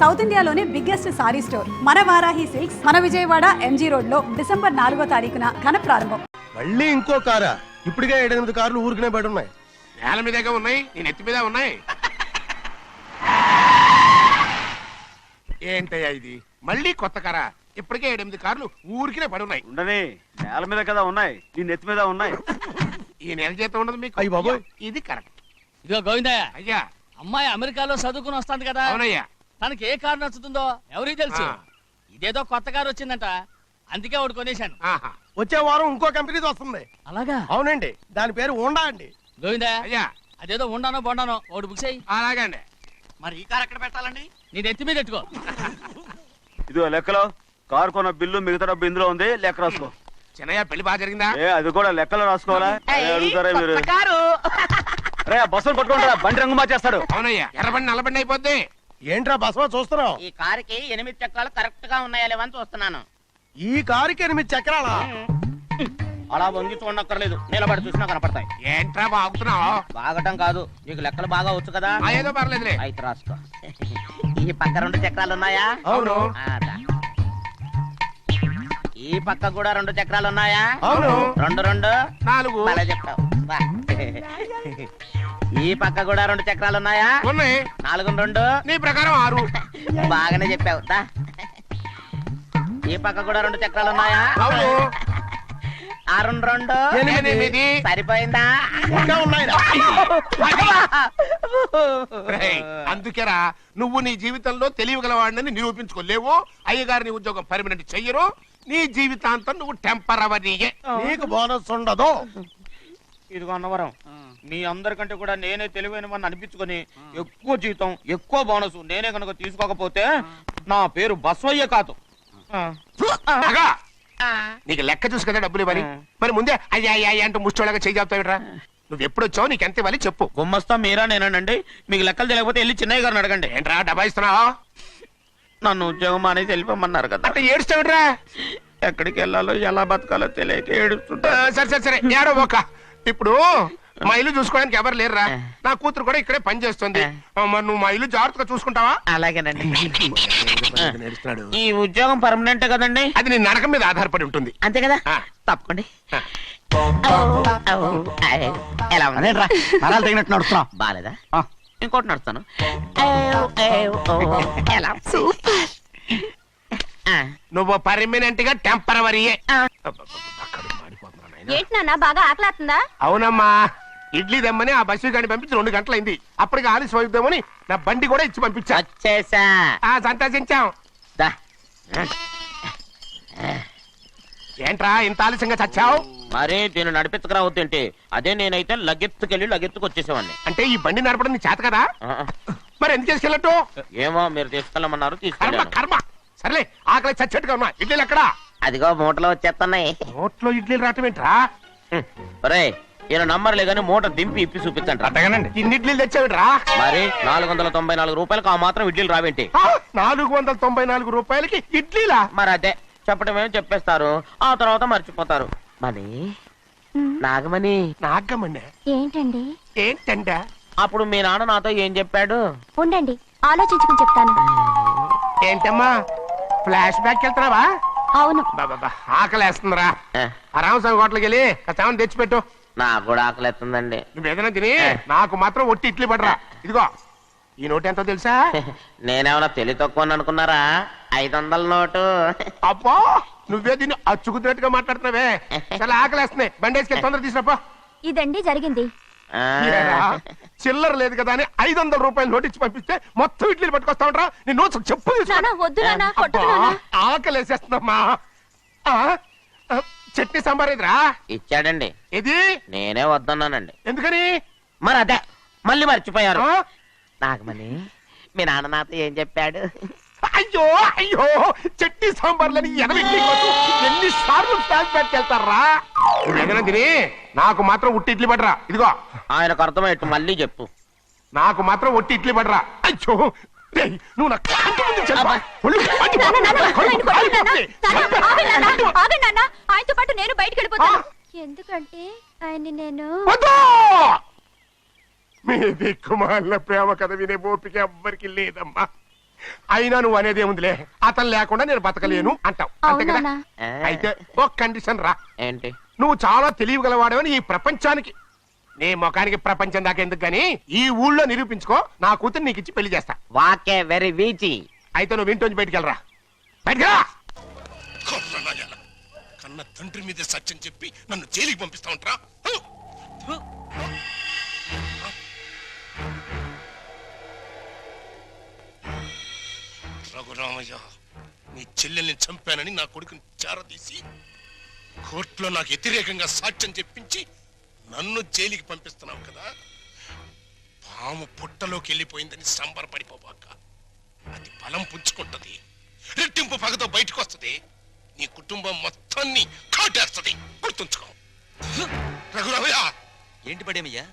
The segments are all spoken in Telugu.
సౌత్ ఇండియాలోనే బిగ్గెస్ట్ సారీ స్టోర్ మన వారాహి సిల్క్స్ మన విజయవాడ ఎంజీ రోడ్ లో డిసెంబర్ 4వ తారీఖున ఘన ప్రారంభం. మళ్ళీ ఇంకో కారా? ఇప్పటికే 7-8 కార్లు ఊరికనే బయట ఉన్నాయి. నేల మీదగా ఉన్నాయి, నేను ఎత్తి మీద ఉన్నాయి. ఏంటయ్యా ఇది? మళ్ళీ కొత్త కారా? ఇప్పటికే 7-8 కార్లు ఊరికినే పడి ఉన్నాయి. ఉండని నేల మీద కదా ఉన్నాయి, నీ నెత్తి మీద ఉన్నాయి. ఈ నెల జీతం ఉండదు మీకు? అయ్య బాబోయ్. ఇది కరెక్ట్. ఇదిగో గోవిందయ్య, అయ్యా. అమ్మాయి అమెరికాలో చదువుకుని వస్తాంది కదా. అవునయ్యా. తనకి ఏ కారు నచ్చుతుందో ఎవరికి తెలుసు. ఆ. ఇదేదో కొత్త కారు వచ్చిందంట, అందుకే ఒకటి కొనేశాను. ఆహా. వచ్చే వారం ఇంకో కంపెనీది వస్తుంది. అలాగా? అవునండి, దాని పేరు హోండా అండి. గోవిందయ్య, అయ్యా. అదేదో ఉండానో బొండానో ఒకటి బుక్ చేయి. అలాగండి. మరి ఈ కారు ఎక్కడ పెట్టాలండి? నీ నెత్తి మీద పెట్టుకో. ఇదిగో లెక్కలో కారు కొన్న బిల్లు మిగతా డబ్బు ఇందులో ఉంది, లెక్క రాసుకో. చిన్నయ్య పెళ్లి బాగా జరిగిందా? ఏ అది కూడా లెక్కలో రాసుకోవాలా? అదే అడుగుతారా మీరు? కొత్త కారు. రే బస్సులు పట్టుకుంటారా, బండి రంగు మార్చేస్తాడు. అవునయ్యా, ఎర్రబండి నల్లబండి అయిపోద్ది. ఏంట్రా బసవా చూస్తున్నావు? ఈ కారుకి 8 చక్రాలు కరెక్ట్ గా ఉన్నాయా లేవని చూస్తున్నాను. ఈ కారుకి 8 చక్రాలా? అలా వంగి చూడక్కర్లేదు, నిలబడి చూసినా కనపడతాయి. ఏంట్రా బాగుతున్నావు? బాగటం కాదు, నీకు లెక్కలు బాగా వచ్చు కదా. ఏదో పర్లేదులే. అయితే రాసుకో. ఈ పక్క 2 చక్రాలు ఉన్నాయా? అవును. ఆ, దా. ఈ పక్క కూడా 2 చక్రాలు ఉన్నాయా? అవును. 2 2 4 అలా చెప్తావు. బా. ఈ పక్క కూడా 2 చక్రాలు ఉన్నాయా? ఉన్నాయి. 4 2 నీ ప్రకారం 6. బాగానే చెప్పావు. దా. ఈ పక్క కూడా 2 చక్రాలు ఉన్నాయా? అవును. 6 2 8. సరిపోయిందా? ఇంకా ఉన్నాయిరా. రేయ్, అందుకేరా నువ్వు నీ జీవితంలో తెలియగలవాడిని నిరూపించుకోలేవు. అయ్యగారు నీ ఉద్యోగం పర్మనెంట్ చెయ్యరు. నీ జీవితాంతం నువ్వు టెంపరవరీయే. నీకు బోనస్ ఉండదు. ఇదిగో అన్నవరం, మీ అందరికంటే కూడా నేనే తెలివైన వాడిని అనిపించుకొని ఎక్కువ జీతం ఎక్కువ బోనస్ నేనే కనుక తీసుకోకపోతే నా పేరు బస్వయ్య కాదు. అగా, నీకు లెక్క చూసి కదా డబ్బులు ఇవ్వాలి. మరి ముందే అయ్యా అయ్యా అంటూ ముష్టోళ్ళగా చేయి చెప్తావిట్రా. నువ్వు ఎప్పుడు వచ్చావు, నీకు ఎంత ఇవ్వాలి చెప్పు. గుమ్మస్తా మీరా నేనండి. మీకు లెక్కలు తెలియకపోతే వెళ్ళి చిన్నయ్య గారిని అడగండి. ఏంట్రా డబ్బా ఇస్తున్నావా? నన్ను ఉద్యోగం అనేది వెళ్ళిపోమన్నారు కదా. అంటే ఏడుస్తావిట్రా. ఎక్కడికి వెళ్ళాలో ఎలా బతకాలో తెలియక ఏడుస్తుంటా. సరే సరే సరే, ఏడో ఒక. ఇప్పుడు మా ఇల్లు చూసుకోవడానికి ఎవరు లేరురా. నా కూతురు కూడా ఇక్కడే పని చేస్తుంది. మరి నువ్వు మా ఇల్లు జాగ్రత్తగా చూసుకుంటావా? అలాగేనండి. ఈ ఉద్యోగం పర్మనెంట్ కదండి? అది నీ నరకం మీద ఆధారపడి ఉంటుంది. అంతే కదా. ఆ. తప్పకండి. ఎలా ఉంది? నరాలు తగినట్టు నడుస్తున్నావు. బాలేదా? ఇంకోటి నడుస్తాను. ఎలా? నువ్వు పర్మనెంట్ గా టెంపరవరీయే. ఏంటి నాన్న బాగా ఆకలాతుందా? అవునమ్మా, ఇడ్లీ దమ్మని ఆ బస్సు గాని పంపించి 2 గంటలైంది. అప్పటికి ఆలస్యం అవుతామని నా బండి కూడా ఇచ్చి పంపించా. వచ్చేసా. సంతోషించాం. దా. ఏంట్రా ఇంత ఆలస్యంగా చచ్చావు? మరి దీన్ని నడిపెత్తుకురావద్దేంటి? అదే నేనైతే లగెత్తుకెళ్ళి లగెత్తుకు వచ్చేసేవాడిని. అంటే ఈ బండి నడపడం నీ చేత కదా? మరి ఎందుకు చేసుకెళ్ళట్టు? ఏమో మీరు తీసుకెళ్ళమన్నారు, కర్మ తీసుకెళ్ళాను. కర్మ. సర్లే, ఆకలి చచ్చేట్టుగా ఉన్నా. ఇడ్లీలు ఎక్కడా? అదిగో మూటలో వచ్చేస్తున్నాయి. నోట్లో ఇడ్లీలు రావటం ఏంట్రా? ఒరే, ఈయన నంబర్లే గానీ మూట దింపి ఇప్పి చూపించండి. అట్టగానండి. ఇన్ని ఇడ్లీలు తెచ్చావిడ్రా? మరి 494 రూపాయలకు ఆ మాత్రం ఇడ్లీలు రావేంటి? 494 రూపాయలకి ఇడ్లీలా? మరి అదే చెప్పడం ఏమో చెప్పేస్తారు, ఆ తర్వాత మర్చిపోతారు. మని నాగమణి. నాగమ్మన్నా? ఏంటండి? ఏంటంట? అప్పుడు మీ నాన్న నాతో ఏం చెప్పాడు? ఉండండి, ఆలోచించుకుని చెప్తాను. ఏంటమ్మా, ఫ్లాష్ బ్యాక్ వెళ్తున్నావా? అవును. బాబా ఆకలేస్తుందిరా. ఆ రామస్వామి హోటల్కి వెళ్ళి కాస్త తెచ్చిపెట్టు. నాకు కూడా ఆకలిస్తుందండి. నువ్వు ఏదైనా తిని నాకు మాత్రం ఒట్టి ఇడ్లీ పడరా. ఇదిగో ఈ నోటు ఎంతో తెలుసా? నేనేమన్నా తెలివి తక్కువ అనుకున్నారా? 500 నోటు. అబ్బో, నువ్వే దీన్ని అచ్చుకుతున్నట్టుగా మాట్లాడుతున్నావే. చాలా ఆకలేస్తున్నాయి. బండేసుకెళ్ళి తొందర తీసినప్పా. ఇదండి జరిగింది. చిల్లర లేదు కదా అని 500 రూపాయలు నోటు ఇచ్చి పంపిస్తే మొత్తం ఇడ్లీలు పట్టుకొస్తా ఉంటా. నీ నోట్స్ చెప్పు. వద్దు నాన్న, కొట్టకు నాన్న. ఆకలేసేస్తుందమ్మా. చట్నీ సాంబార్ ఇదిరా. ఇచ్చాడండి. ఇది నేనే వద్దన్నానండి. ఎందుకని? మరి అదే మళ్ళీ మర్చిపోయారు. నాగమణి, మీ నాన్న నాతో ఏం చెప్పాడు? అయ్యో అయ్యో, చట్నీ సాంబార్లని ఎన్ని సార్లు ఫ్లాష్ బ్యాక్ వెళ్తారా? ఏదైనా తిని నాకు మాత్రం ఉట్టి ఇడ్లీ పడరా. ఇదిగో ఆయనకు అర్థమయ్యట్టు మళ్ళీ చెప్పు. నాకు మాత్రం ఒట్టి ఇడ్లీ పడరా. అయ్యో, నువ్వు నా కంటి ముందు చెప్పా. ఆయనతో పాటు నేను బయటకు వెళ్ళిపోతాను. ఎందుకంటే ఆయన్ని నేను మీ దిక్కుమాల ప్రేమ కథ వినే ఓపిక ఎవ్వరికి లేదమ్మా. అయినా నువ్వు అనేది ఏముందిలే, అతను లేకుండా నేను బతకలేను అంటావు అంతే కదా? అవునా? అయితే ఒక కండిషన్ రా. ఏంటి? నువ్వు చాలా తెలియగలవాడవని ఈ ప్రపంచానికి, నీ ముఖానికి ప్రపంచం దాకా ఎందుకు గాని ఈ ఊళ్ళో నిరూపించుకో. నా కూతురు నీకు ఇచ్చి పెళ్లి చేస్తా. వాకే వెరీ వీచి. అయితే నువ్వు ఇంటి బయటికి వెళ్ళరా. బయటకెళ్ళా. కన్న తండ్రి మీద సత్యం చెప్పి నన్ను జైలుకి పంపిస్తా ఉంటారా? రఘురామయ్య, నీ చెల్లెల్ని చంపానని నా కొడుకుని చేరదీసి కోర్టులో నాకు వ్యతిరేకంగా సాక్ష్యం చెప్పించి నన్ను జైలుకి పంపిస్తున్నావు కదా. పాము పుట్టలోకి వెళ్ళిపోయిందని సంబరపడిపోబాక. అది బలం పుంజుకుంటది, రెట్టింపు పగతో బయటకు వస్తుంది, నీ కుటుంబం మొత్తాన్ని కాటేస్తుంది. గుర్తుంచుకో. రఘురామయ్య, ఏంటి పడేమయ్యా?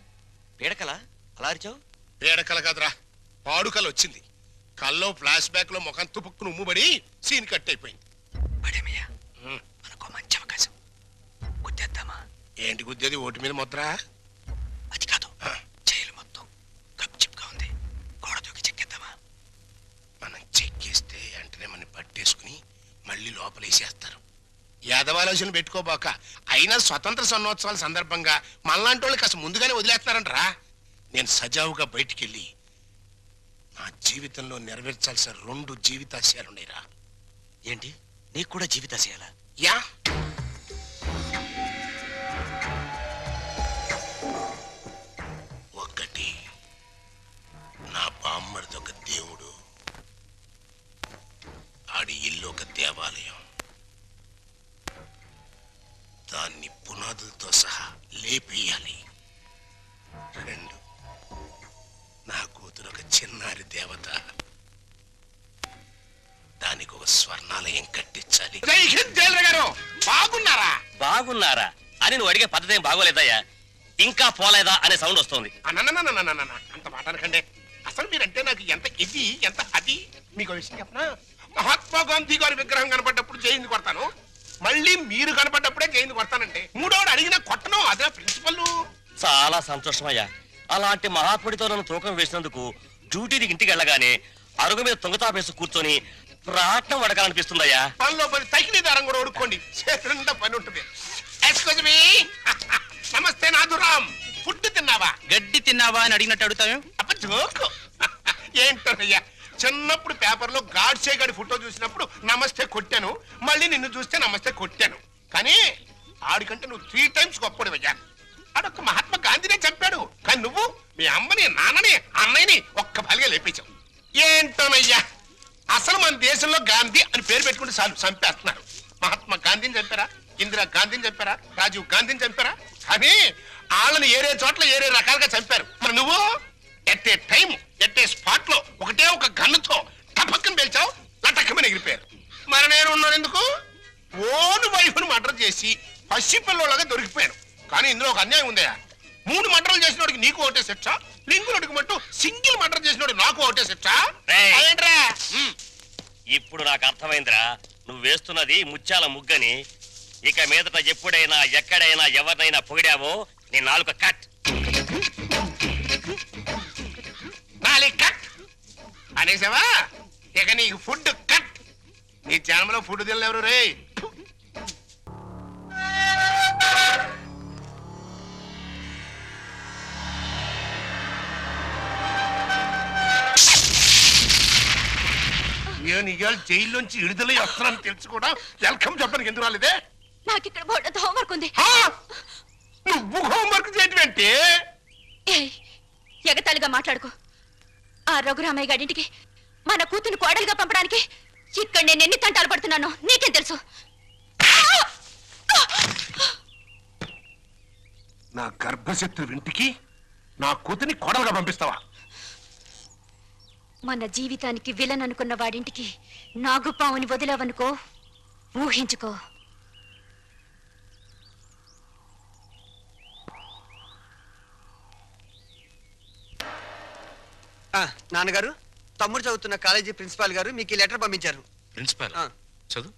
పీడకల అలా అరిచావు? పేడకల కాదురా, పాడుకల వచ్చింది. కల్లో ఫ్లాష్ బ్యాక్ లో ముఖం తుపుక్కును ఉమ్ముబడి సీన్ కట్ అయిపోయింది. పడేమయ్యా, మనకు మంచి అవకాశం. గుద్దేద్దామా? ఏంటి గుద్దేది? ఓటు మీద ముద్ర? అది కాదు, జైలు మొత్తం గప్చిప్గా ఉంది. గోడ దూకి చెక్కేద్దామా? మనం చెక్కేస్తే వెంటనే మనం పట్టేసుకుని మళ్ళీ లోపలేసేస్తారు. యాదవాలోచన పెట్టుకోబాక. అయినా స్వతంత్ర సన్నోత్సవాల సందర్భంగా మనలాంటి వాళ్ళు కాస్త ముందుగానే వదిలేస్తున్నారంటరా. నేను సజావుగా బయటికెళ్ళి నా జీవితంలో నెరవేర్చాల్సిన 2 జీవితాశయాలున్నాయిరా. ఏంటి, నీకు కూడా జీవితాశయాలా? యా, ఒకటి నా బామ్మడిది ఒక దేవుడు, ఆడి ఇల్లు ఒక దేవాలయం. దాన్ని పునాదులతో సహా లేపేయాలి. 2, నా కూతురు ఒక చిన్నారి దేవత, దానికి ఒక స్వర్ణాలయం కట్టించాలి. జై హింద్ జైలర్ గారు, బాగున్నారా? బాగున్నారా అని నువ్వు అడిగే పద్ధతి ఏం బాగోలేదయ్యా. ఇంకా పోలేదా అనే సౌండ్ వస్తుంది. అన్నన్నన్నన్నన్నన్న, అంత మాట అనకండి. అసలు మీరంటే నాకు ఎంత ఇది ఎంత అది. మీకు విషయం చెప్పనా? మహాత్మా గాంధీ గారి విగ్రహం కనపడ్డప్పుడు జైలు కొడతాను, మళ్ళీ మీరు కనపడ్డప్పుడే జైలు కొడతానంటే. మూడోడు అడిగినా కొట్టను, అదే ప్రిన్సిపల్. చాలా సంతోషమయ్యా. అలాంటి మహాత్ముడితో నన్ను తూకం వేసినందుకు డ్యూటీకి ఇంటికి వెళ్ళగానే అరుగు మీద తుంగతాపేసి కూర్చొని ప్రాణం వడకాలనిపిస్తుందయ్యా. పనిలో పని తగిలి దారం కూడా ఉడుక్కోండి, చేతులుండా పని ఉంటుంది. Excuse me. నమస్తే నాథురామ్, ఫుడ్ తిన్నావా? గడ్డి తిన్నావా అని అడిగినట్టు అడుగుతావు. అప్ప జోకు. ఏంటోనయ్యా, చిన్నప్పుడు పేపర్లో గాడ్సే గాడి ఫోటో చూసినప్పుడు నమస్తే కొట్టాను, మళ్ళీ నిన్ను చూస్తే నమస్తే కొట్టాను. కానీ ఆడికంటే నువ్వు 3 టైమ్స్ గొప్పడివయ్యా. ఆడొక్క మహాత్మా గాంధీనే చంపాడు, కానీ నువ్వు మీ అమ్మని నాన్నని అన్నయ్యని ఒక్క బలిగా లేపించావు. ఏంటోనయ్యా, అసలు మన దేశంలో గాంధీ అని పేరు పెట్టుకుంటే చాలు చంపేస్తున్నారు. మహాత్మా గాంధీని చంపారా, ఇందిరా గాంధీని చంపారా, రాజీవ్ గాంధీని చంపారా? కానీ వాళ్ళని ఏరే చోట్ల ఏరే రకాలుగా చంపారు. మరి నువ్వు at a time at a spot లో ఒకటే ఒక గన్నుతో టపక్కన పేల్చావు, లటక్కమని ఎగిరిపోయారు. మరి నేను ఉన్నాను ఎందుకు? ఓను వైఫ్ను మర్డర్ చేసి పసిపిల్లలాగా దొరికిపోయాను. కానీ ఇందులో ఒక అన్యాయం ఉందయా. 3 మర్డర్లు చేసినోడికి నీకు ఒకటే శిక్ష, లింగునోడికి మట్టు సింగిల్ మర్డర్ చేసినోడు నాకు ఒకటే శిక్ష. రేయ్. అదేంట్రా? ఇప్పుడు నాకు అర్థమైందిరా, నువ్వు వేస్తున్నది ముత్యాల ముగ్గని. ఇక మీదట ఎప్పుడైనా ఎక్కడైనా ఎవరినైనా పొగిడావో నీ నాలుక కట్. నాలుగు కట్ అనేసావా? ఇక నీకు ఫుడ్ కట్. నీ జన్మలో ఫుడ్ తినలేరు రే. నేను ఇవాళ జైల్లోంచి విడుదలై వస్తున్నాను తెలుసు కూడా వెల్కమ్ చెప్పడానికి ఎందుకు రాలేదే? నాకు ఇక్కడ బోర్డు హోంవర్క్ ఉంది. ఆ? నువ్వు హోంవర్క్ చేయటం ఏంటి? ఏయ్, ఎగతాళిగా మాట్లాడుకో. ఆ రఘురామయ్య గారింటికి మన కూతురు కోడలుగా పంపడానికి ఇక్కడ నేను ఎన్ని తంటాలు పడుతున్నానో నీకేం తెలుసు? నా గర్భశత్రు ఇంటికి నా కూతుని కోడలుగా పంపిస్తావా? మన జీవితానికి విలన్ అనుకున్న వాడింటికి నాగుపావుని వదిలావనుకో, ఊహించుకో. నాన్నగారు, తమ్ముడు చదువుతున్న కాలేజీ ప్రిన్సిపాల్ గారు మీకు ఈ లెటర్ పంపించారు. ప్రిన్సిపాల్ ఆ. చదువు.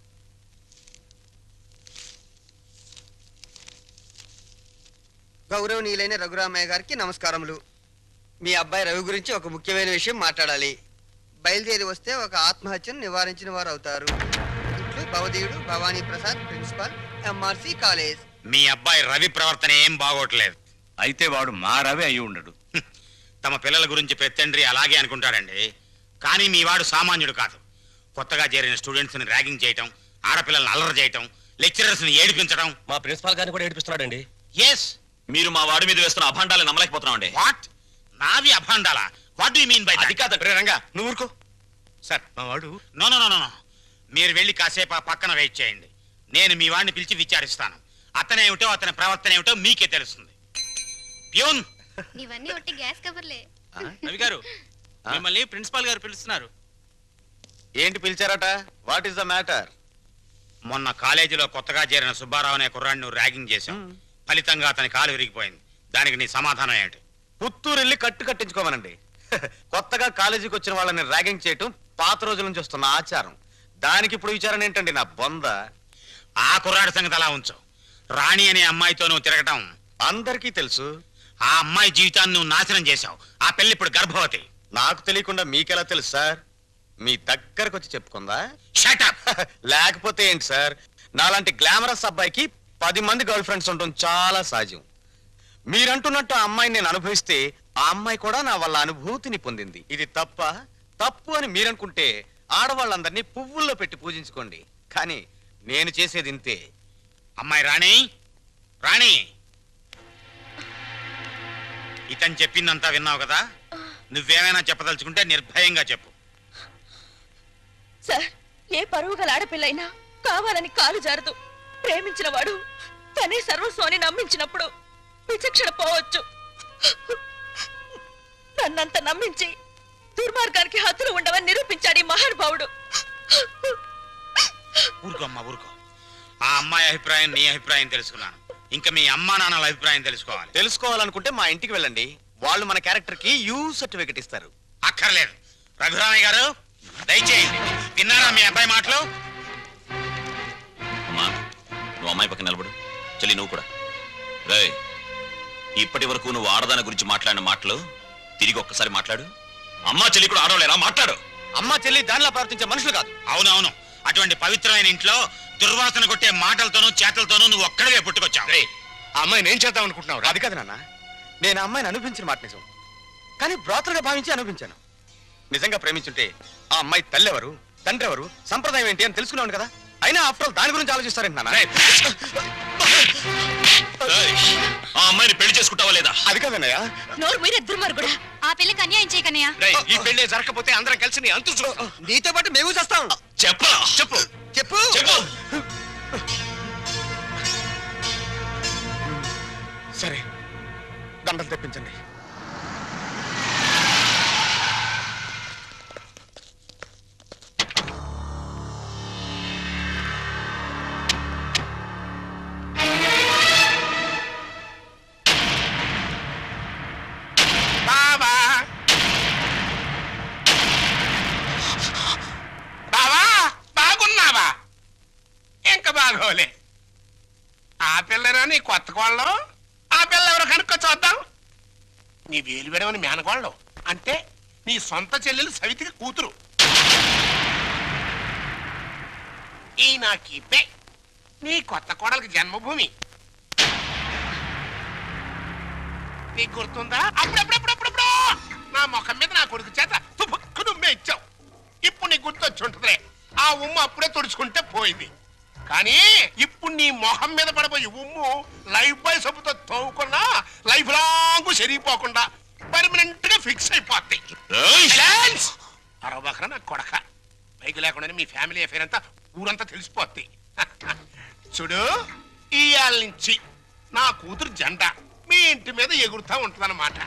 గౌరవనీయులైన రఘురామయ్య గారికి నమస్కారములు. మీ అబ్బాయి రవి గురించి ఒక ముఖ్యమైన విషయం మాట్లాడాలి. బయలుదేరి వస్తే ఒక ఆత్మహత్యను నివారించిన వారు అవుతారు. ఇట్లు భవదీయుడు Bhavani Prasad, principal, MRC college. మీ అబ్బాయి రవి ప్రవర్తన ఏం బాగోట్లేదు. అయితే వాడు మా రవి అయి ఉండడు. తమ పిల్లల గురించి పెత్తండ్రి అలాగే అనుకుంటాడండి. కానీ మీ వాడు సామాన్యుడు కాదు. కొత్తగా చేరిన స్టూడెంట్స్ ని ర్యాగింగ్ చేయటం, ఆడపిల్లల్ని అల్లరి చేయటం, లెక్చరర్స్ ని ఏడిపించడం. మా ప్రిన్సిపాల్ గారిని కూడా ఏడిపిస్తున్నాడండి. ఎస్. మీరు మా వాడి మీద వేస్తున్న అభాండాలు నమ్మలేకపోతున్నామండి. వాట్? నావి అభాండాలా? What do you mean by అది కాదు. రంగా నువ్వు ఊరుకో. సార్ మా వాడు. No no no no. మీరు వెళ్ళి కాసేపు ఆ పక్కన వెయిట్ చేయండి. నేను మీ వాడిని పిలిచి విచారిస్తాను. అతనేమిటో అతని ప్రవర్తన ఏమిటో మీకే తెలుస్తుంది. ప్యూన్. నీవన్నీ ఒట్టి గ్యాస్ కవర్లే. రవి గారు, మిమ్మల్ని ప్రిన్సిపాల్ గారు పిలుస్తున్నారు. ఏంటి పిలిచారట? What is the matter? మొన్న కాలేజీలో కొత్తగా చేరిన సుబ్బారావు అనే కుర్రాడిని ర్యాగింగ్ చేశాం. ఫలితంగా అతని కాలు విరిగిపోయింది. దానికి నీ సమాధానం ఏంటి? పుత్తూరు వెళ్ళి కట్టించుకోమనండి. కొత్తగా కాలేజీకి వచ్చిన వాళ్ళని ర్యాగింగ్ చేయటం పాత రోజుల నుంచి వస్తున్న ఆచారం. దానికి ఇప్పుడు విచారణ ఏంటండి నా బొంద? ఆ కుర్రాడి సంగతి అలా ఉంచు. రాణి అనే అమ్మాయితో నువ్వు తిరగటం అందరికీ తెలుసు. ఆ అమ్మాయి జీవితాన్ని నువ్వు నాశనం చేశావు. ఆ పెళ్లి ఇప్పుడు గర్భవతి. నాకు తెలియకుండా మీకెలా తెలుసు సార్? మీ దగ్గరకు వచ్చి చెప్పుకుందా? Shut up. లేకపోతే ఏంటి సార్, నాలాంటి గ్లామరస్ అబ్బాయికి 10 మంది గర్ల్ ఫ్రెండ్స్ ఉండటం చాలా సహజం. మీరంటున్నట్టు ఆ అమ్మాయిని నేను అనుభవిస్తే ఆ అమ్మాయి కూడా నా వల్ల అనుభూతిని పొందింది. ఇది తప్పు అని మీరనుకుంటే ఆడవాళ్ళందరినీ పువ్వుల్లో పెట్టి పూజించుకోండి. కానీ నేను చేసేది ఇంతే. అమ్మాయి రాణి, రాణి, ఇతను చెప్పిందంతా విన్నావు కదా? నువ్వేమైనా చెప్పదలుచుకుంటే నిర్భయంగా చెప్పు. సార్, ఏ పరువు గల ఆడపిల్లైనా కావాలని కాలు జారదు. ప్రేమించిన వాడు తనే సర్వస్వాన్ని నమ్మించినప్పుడు విచక్షణ పోవచ్చు. నన్నంత నమ్మించి దుర్మార్గానికి హద్దులు ఉండవని నిరూపించాడు ఈ మహానుభావుడు. ఊరుకో అమ్మా, ఊరుకో. ఆ అమ్మాయి అభిప్రాయం నీ అభిప్రాయం తెలుసుకున్నాను. ఇంకా మీ అమ్మా నాన్నల అభిప్రాయం తెలుసుకోవాలి. తెలుసుకోవాలనుకుంటే మా ఇంటికి వెళ్ళండి. వాళ్ళు మన క్యారెక్టర్ కి యూ సర్టిఫికెట్ ఇస్తారు. అక్కర్లేదు. రఘురామయ్య గారు దయచేయండి. విన్నారా మీ అబ్బాయి మాటలు? అమ్మా, నువ్వు అమ్మాయి పక్కన నిలబడు. చెల్లి నువ్వు కూడా. రేయ్, ఇప్పటి వరకు నువ్వు ఆడదాని గురించి మాట్లాడిన మాటలు తిరిగి ఒక్కసారి మాట్లాడు. అమ్మా చెల్లి కూడా ఆడవలేరా? మాట్లాడు. అమ్మ చెల్లి దానిలా ప్రవర్తించే మనుషులు కాదు. అవునవును. అటువంటి పవిత్రమైన ఇంట్లో దుర్వాసన కొట్టే మాటలతోనూ చేతలతోనూ నువ్వు ఒక్కడే పుట్టుకొచ్చావు. ఆ అమ్మాయిని ఏం చేద్దాం అనుకుంటున్నావు? అది కాదు నాన్న, నేను ఆ అమ్మాయిని అనుభవించిన మాట నిజం. కానీ బ్రాతలుగా భావించి అనుభవించాను. నిజంగా ప్రేమించుంటే ఆ అమ్మాయి తల్లి ఎవరు, తండ్రి ఎవరు, సంప్రదాయం ఏంటి అని తెలుసుకున్నాను కదా. అయినా ఆఫ్టర్ ఆల్ దాని గురించి ఆలోచిస్తారేంటి నాన్న? ఆ అమ్మాయిని పెళ్లి చేసుకుంటావా లేదా? అది కాదన్నయ్య. నోరు మీరే దుర్మార్గుడా. ఆ పిల్లకి అన్యాయం చేయకన్నయ్య. ఈ పెళ్లి జరగకపోతే అందరం కలిసి నీ అంతు చూస్తాం. నీతో పాటు మేము చేస్తాం. చెప్పరా? చెప్పు చెప్పు. చెప్పు. సరే, దండలు తెప్పించండి. బావా, బావా, బాగున్నావా? ఇంకా బాగోలే. ఆ పిల్లరా నీ కొత్త కోళ్ళు? ఆ పిల్ల ఎవరు కనుక్కో చూద్దాం. నీ వేలు విడవని మేనకోళ్ళు అంటే నీ సొంత చెల్లెలు సవితికి కూతురు. ఈ నా కీపే నీ కొత్త కోడలకి జన్మభూమి. నీకు గుర్తుందా? అప్పుడప్పుడప్పుడప్పుడు నా ముఖం మీద నా కొడుకు చేత తుపుక్కు నుమ్మే ఇచ్చావు. ఇప్పుడు నీకు గుర్తొచ్చి ఉంటుందిలే. ఆ ఉమ్ము అప్పుడే తుడుచుకుంటే పోయింది. కానీ ఇప్పుడు నీ మొహం మీద పడబోయి ఉమ్ము లైఫ్ బాయ్ సబ్బుతో తోవుకున్నా లైఫ్ లాంగ్ సరిగిపోకుండా పర్మనెంట్ గా ఫిక్స్ అయిపోద్ది. అరవబకరా నా కొడక. బైక్ లేకుండానే మీ ఫ్యామిలీ అఫేర్ అంతా ఊరంతా తెలిసిపోద్ది. చూడు, ఇయాల నుంచి నా కూతురు జెండా మీ ఇంటి మీద ఎగురుతా ఉంటుందన్నమాట.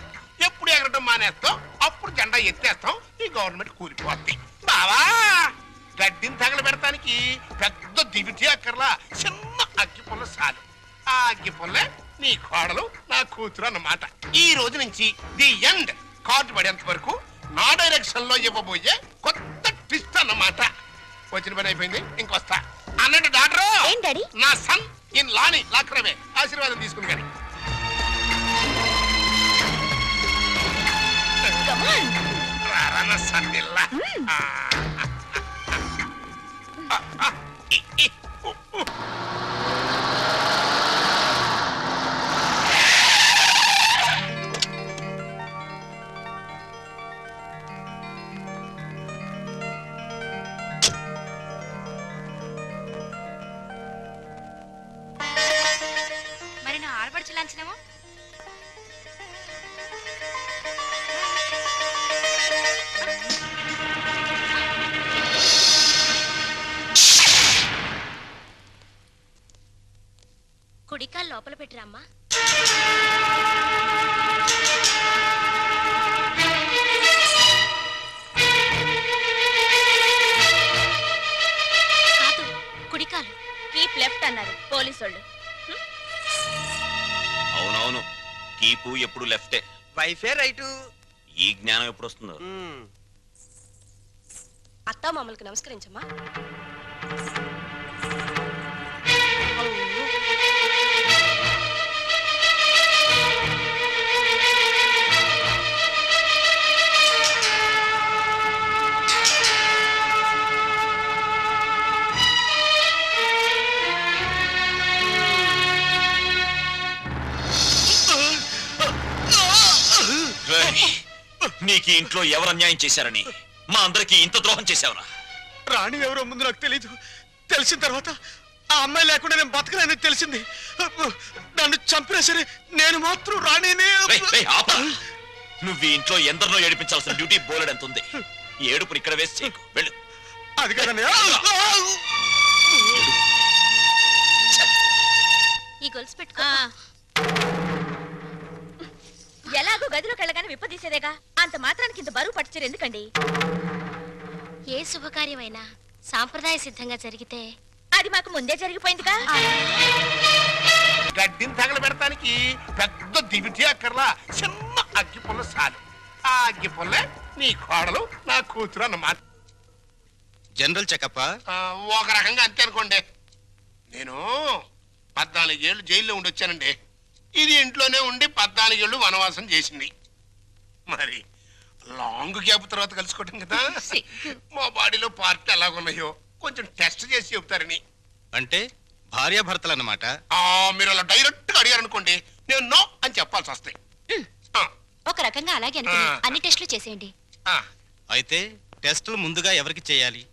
ఎప్పుడు ఎగరటం మానేస్తాం అప్పుడు జెండా ఎత్తేస్తాం. ఈ గవర్నమెంట్ కూలిపోద్ది. బావా, గడ్డిని తగల పెడతానికి పెద్ద దివిటి అక్కర్లా, చిన్న అగ్గి పుల్ల చాలు. ఆ అగ్గి పుల్లే నీ కోడలు నా కూతురు అన్నమాట. ఈ రోజు నుంచి ది ఎండ్. కార్డు పడేంత వరకు నా డైరెక్షన్ లో ఇవ్వబోయే కొత్త ట్విస్ట్ అన్నమాట. వచ్చిన పని అయిపోయింది, ఇంకొస్తా అన్నట్టు డాక్టర్. నా సన్ ఇన్ లాని లాక్రమే ఆశీర్వాదం తీసుకుని కానీ రారా. ఎర్రన సన్నిల్ల మరి నా ఆడపడుచు లాంఛనమో కుడికాలు లోపల పెట్టిరమ్మా. కాదు, కుడికాలు. కీప్ లెఫ్ట్ అన్నారు పోలీసోళ్ళు. అవునవును, కీపు ఎప్పుడు లెఫ్టే. వైఫే రైటు. ఈ జ్ఞానం ఎప్పుడు వస్తుందో. అత్తా మామూలుకు నమస్కరించమ్మా. నీకు ఈ ఇంట్లో ఎవరు అన్యాయం చేశారని మా అందరికి ఇంత ద్రోహం చేశావురా? రాణి ఎవరో ముందు నాకు తెలీదు. తెలిసిన తర్వాత ఆ అమ్మాయి లేకుండా నేను బతకలేని తెలిసింది. నన్ను చంపినా సరే నేను మాత్రం రాణినే. నువ్వు ఈ ఇంట్లో ఎందరినో ఏడిపించాల్సిన డ్యూటీ బోలెడ్ ఎంత ఉంది. ఏడుపుని ఇక్కడ వేసి చేయకు, వెళ్ళు. అది కదండి. ఈ గొలుసు పెట్టుకో. ఎలాగో గదిలోకి వెళ్ళగానే విప్పదీసేదేగా, అంత మాత్రానికి ఇంత బరువు పట్టుచారు ఎందుకండి? ఏ శుభకార్యమైనా సాంప్రదాయ సిద్ధంగా జరిగితే అది మాకు ముందే జరిగిపోయిందిగా. గడ్డిని తగలబెడటానికి పెద్ద దివిటి అక్కర్లా, చిన్న అగ్గి పుల్ల చాలు. ఆ అగ్గి పుల్లే నీ కోడలు నా కూతురు అన్నమాట. జనరల్ చెకప్ ఒక రకంగా అంతే అనుకోండి. నేను 14 ఏళ్ళు జైల్లో ఉండొచ్చానండి. ఇది ఇంట్లోనే ఉండి 14 ఏళ్ళు వనవాసం చేసింది. మరి లాంగ్ గ్యాప్ తర్వాత కలుసుకోవటం కదా. మా బాడీలో పార్ట్లు ఎలాగున్నాయో కొంచెం టెస్ట్ చేసి చెప్తారని. అంటే భార్యాభర్తలు అన్నమాట. మీరు అలా డైరెక్ట్ గా అడిగారనుకోండి, నేను నో అని చెప్పాల్సి వస్తాయి. ఒక రకంగా అలాగే అనుకుని అన్ని టెస్టులు చేసేయండి. అయితే టెస్టులు ముందుగా ఎవరికి చేయాలి?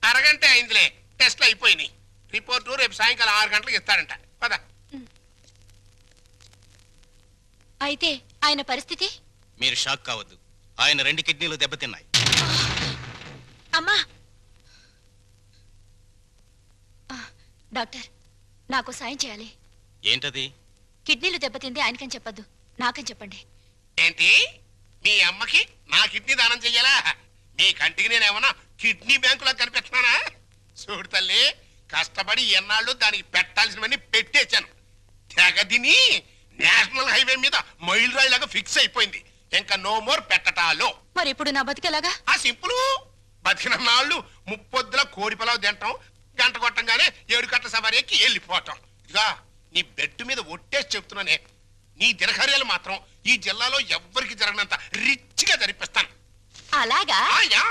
అరగంట అయిందిలే, టెస్ట్లు అయిపోయినాయి. రిపోర్టు రేపు సాయంకాలం 6 గంటలకు ఇస్తాడంట. పద. అయితే ఆయన పరిస్థితి? మీరు షాక్ కావద్దు. ఆయన 2 కిడ్నీలు దెబ్బతిన్నాయి. అమ్మా డాక్టర్, నాకు సాయం చేయాలి. ఏంటది? కిడ్నీలు దెబ్బతింది ఆయనకని చెప్పద్దు, నాకని చెప్పండి. ఏంటి, మీ అమ్మకి నా కిడ్నీ దానం చెయ్యాలా? మీ కంటికి నేనేమన్నా కిడ్నీ బ్యాంకులో కనిపెట్టినానా? చూడు తల్లి, కష్టపడి ఎన్నాళ్ళు దానికి పెట్టాల్సినవన్నీ పెట్టేశాను. తెగదిని నేషనల్ హైవే మీద మైల్ రాయిలాగా ఫిక్స్ అయిపోయింది. ఇంకా నో మోర్ పెట్టటాలో. మరి ఇప్పుడు నా బతికేలాగా? ఆ సింపుల్. బతికిన నాళ్ళు ముప్పొద్దుల కోడి పొలావు తింటాం, గంట కొట్టంగానే 7 గంటల సవారీ ఎక్కి వెళ్ళిపోవటం. ఇదిగా నీ బెడ్ మీద ఒట్టేసి చెప్తున్నానే, నీ దినకార్యాలు మాత్రం ఈ జిల్లాలో ఎవ్వరికి జరగనంత రిచ్గా జరిపిస్తాను. అలాగా? ఆయా.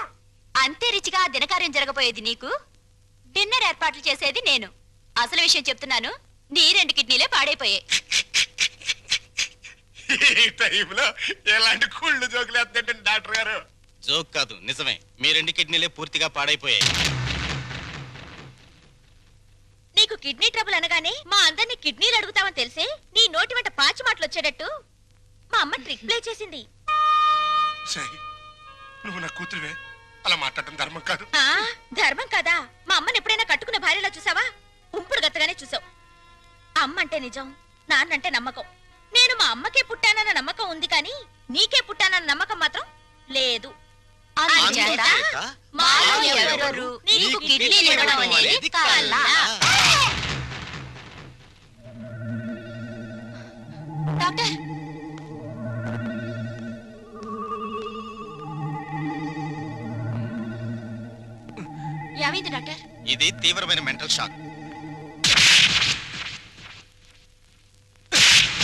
అంతే రిచిగా దినకార్యం జరగబోయేది నీకు, డిన్నర్ ఏర్పాట్లు చేసేది నేను. అసలు విషయం చెప్తున్నాను, నీ 2 కిడ్నీలే పాడైపోయాయి. ఈ టైంలో ఎలాంటి కుళ్ళు జోకులు వేస్తుంటే డాక్టర్ గారు. జోక్ కాదు, నిజమే. మీ 2 కిడ్నీలే పూర్తిగా పాడైపోయాయి. నీకు కిడ్నీ ట్రబుల్ అనగానే మా అందరినీ కిడ్నీలు అడుగుతావని తెలిసే నీ నోటి వెంట పాచి మాటలు వచ్చేటట్టు మా అమ్మ ట్రిక్ ప్లే చేసింది. సై నువ్వు నా కూతురువే, అలా మాట్లాడటం ధర్మం కాదు. ఆ ధర్మం కాదా? మా అమ్మని ఎప్పుడైనా కట్టుకున్న భార్యలో చూసావా? ఉంపుడు గత్తగానే చూసావు. అమ్మ అంటే నిజం, నాన్నంటే నమ్మకం. నేను మా అమ్మకే పుట్టానన్న నమ్మకం ఉంది కానీ నీకే పుట్టానన్న నమ్మకం మాత్రం లేదు. అందుచేత మాలో ఎవరెవరు నీకు కిడ్నీలు ఇవ్వడం అనేది కల. డాక్టర్, ఏమైంది డాక్టర్? ఇది తీవ్రమైన మెంటల్ షాక్.